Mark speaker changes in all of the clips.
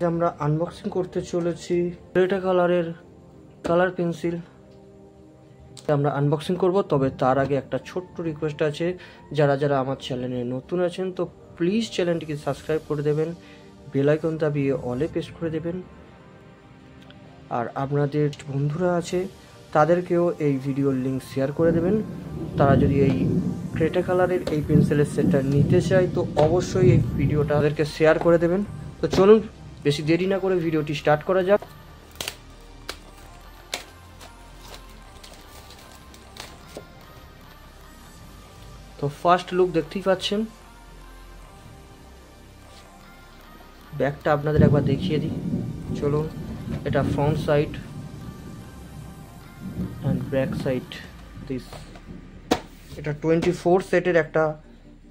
Speaker 1: আমরা আনবক্সিং করতে চলেছি ক্রেটা কালারের কালার পেন্সিল। আমরা আনবক্সিং করব, তবে তার আগে একটা ছোট্ট রিকোয়েস্ট আছে। যারা যারা আমার চ্যানেলে নতুন আছেন তো প্লিজ চ্যানেলটিকে সাবস্ক্রাইব করে দেবেন, বেল আইকন দাবিয়ে অলে প্রেস করে দেবেন। আর আপনাদের বন্ধুরা আছে তাদেরকেও এই ভিডিওর লিঙ্ক শেয়ার করে দেবেন। তারা যদি এই ক্রেটা কালারের এই পেন্সিলের সেটটা নিতে চায় তো অবশ্যই এই ভিডিওটা তাদেরকে শেয়ার করে দেবেন। তো চলুন বেশি দেরি না করে ভিডিওটি স্টার্ট করা যাক। তো ফার্স্ট লুক দেখতেই পাচ্ছেন। ব্যাগটা আপনাদের একবার দেখিয়ে দিই, চলুন। এটা front side and back side this. এটা 24 সেটের একটা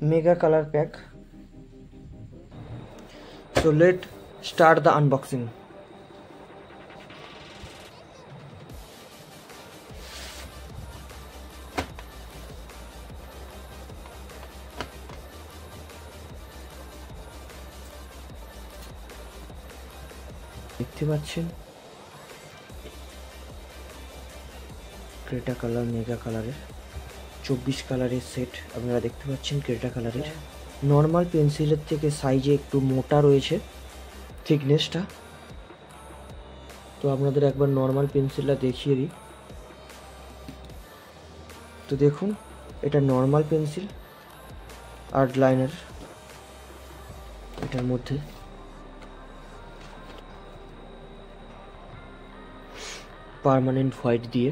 Speaker 1: mega colour pack. So let start the unboxing. দেখতে পাচ্ছেন ক্রেটা কালার মেগা কালারের 24 কালারের সেট আপনারা দেখতে পাচ্ছেন। ক্রেটা কালারের নর্মাল পেন্সিলের থেকে সাইজে একটু মোটা রয়েছে থিকনেসটা। তো আপনাদের একবার নর্মাল পেন্সিলটা দেখিয়ে দিই। তো দেখুন, এটা নর্মাল পেন্সিল আর্ট লাইনার। এটার মধ্যে পার্মানেন্ট হোয়াইট দিয়ে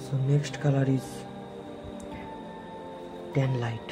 Speaker 1: So next color is tan light.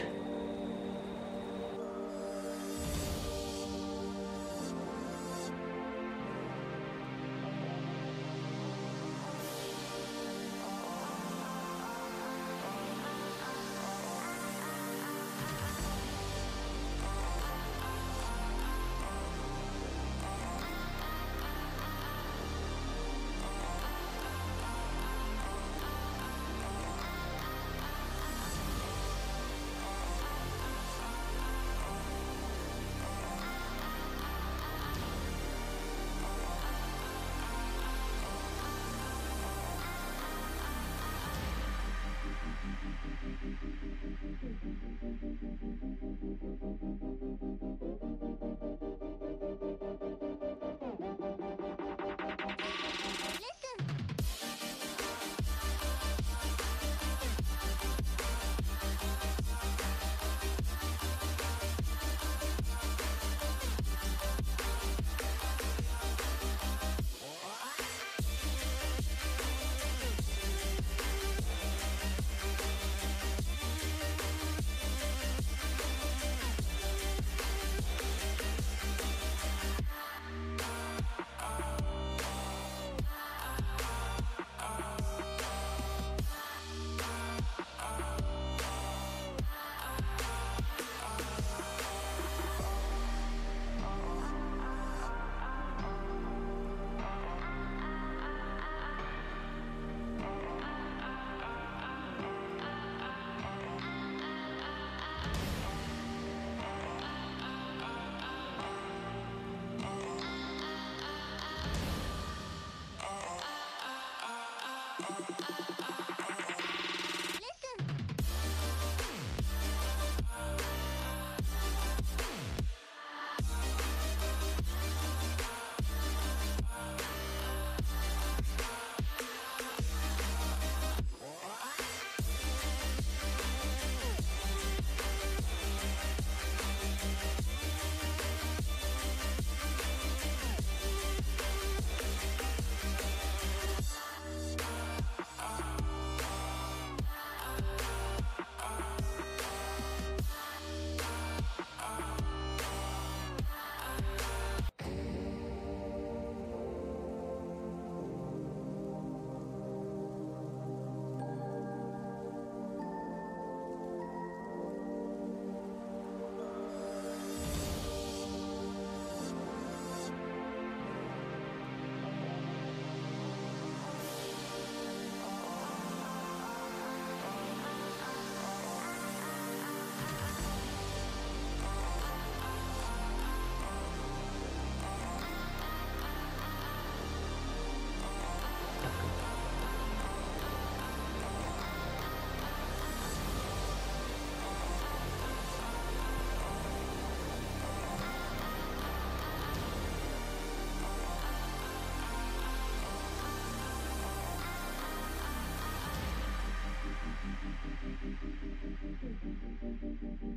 Speaker 1: So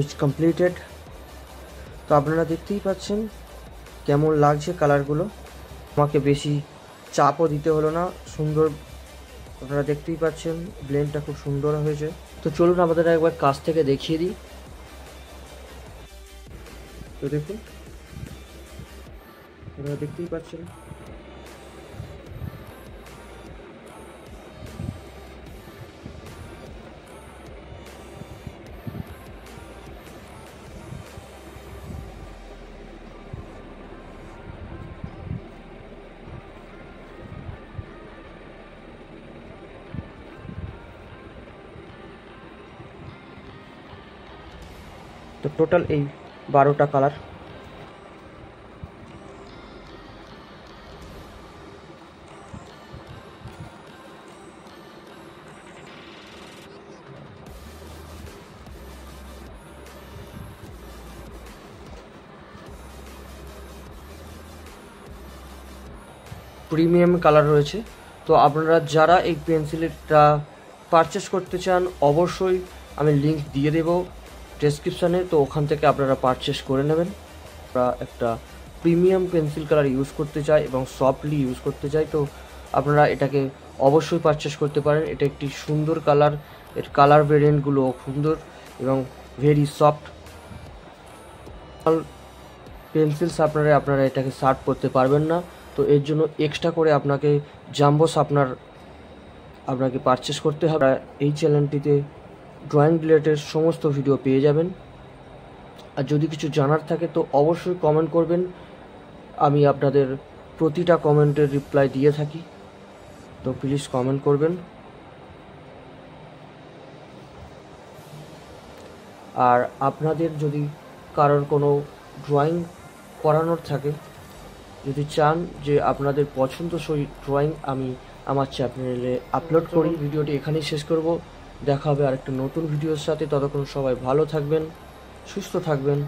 Speaker 1: it's completed. তো আপনারা দেখতেই পাচ্ছেন কেমন লাগছে কালারগুলো। আমাকে বেশি চাপও দিতে হলো না, সুন্দর আপনারা দেখতেই পাচ্ছেন ব্লেন্ডটা খুব সুন্দর হয়েছে। তো চলুন আমাদের একবার কাছ থেকে দেখিয়ে দিই। তো দেখুন আপনারা দেখতেই পাচ্ছেন তো টোটাল এই 12টা কালার। প্রিমিয়াম কালার রয়েছে। তো আপনারা যারা এই পেন্সিলটা পারচেস করতে চান অবশ্যই আমি লিংক দিয়ে দেব ডেসক্রিপশানে, তো ওখান থেকে আপনারা পারচেস করে নেবেন। আমরা একটা প্রিমিয়াম পেন্সিল কালার ইউজ করতে চাই এবং সফটলি ইউজ করতে চাই, তো আপনারা এটাকে অবশ্যই পারচেস করতে পারেন। এটা একটি সুন্দর কালার, এর কালার ভেরিয়েন্টগুলো সুন্দর এবং ভেরি সফট পেন্সিলস। আপনারা এটাকে শার্প করতে পারবেন না, তো এর জন্য এক্সট্রা করে আপনাকে জাম্বো আপনাকে পারচেস করতে হবে। এই চ্যানেলটিতে ড্রয়িং রিলেটেড সমস্ত ভিডিও পেয়ে যাবেন। আর যদি কিছু জানার থাকে তো অবশ্যই কমেন্ট করবেন, আমি আপনাদের প্রতিটা কমেন্টের রিপ্লাই দিয়ে থাকি, তো প্লিজ কমেন্ট করবেন। আর আপনাদের যদি কারোর কোনো ড্রয়িং করানোর থাকে, যদি চান যে আপনাদের পছন্দসই ড্রয়িং আমি আমার চ্যানেলে আপলোড করি, ভিডিওটি এখানেই শেষ করব। দেখা হবে আরেকটা নতুন ভিডিওর সাথে। ততক্ষণ সবাই ভালো থাকবেন, সুস্থ থাকবেন।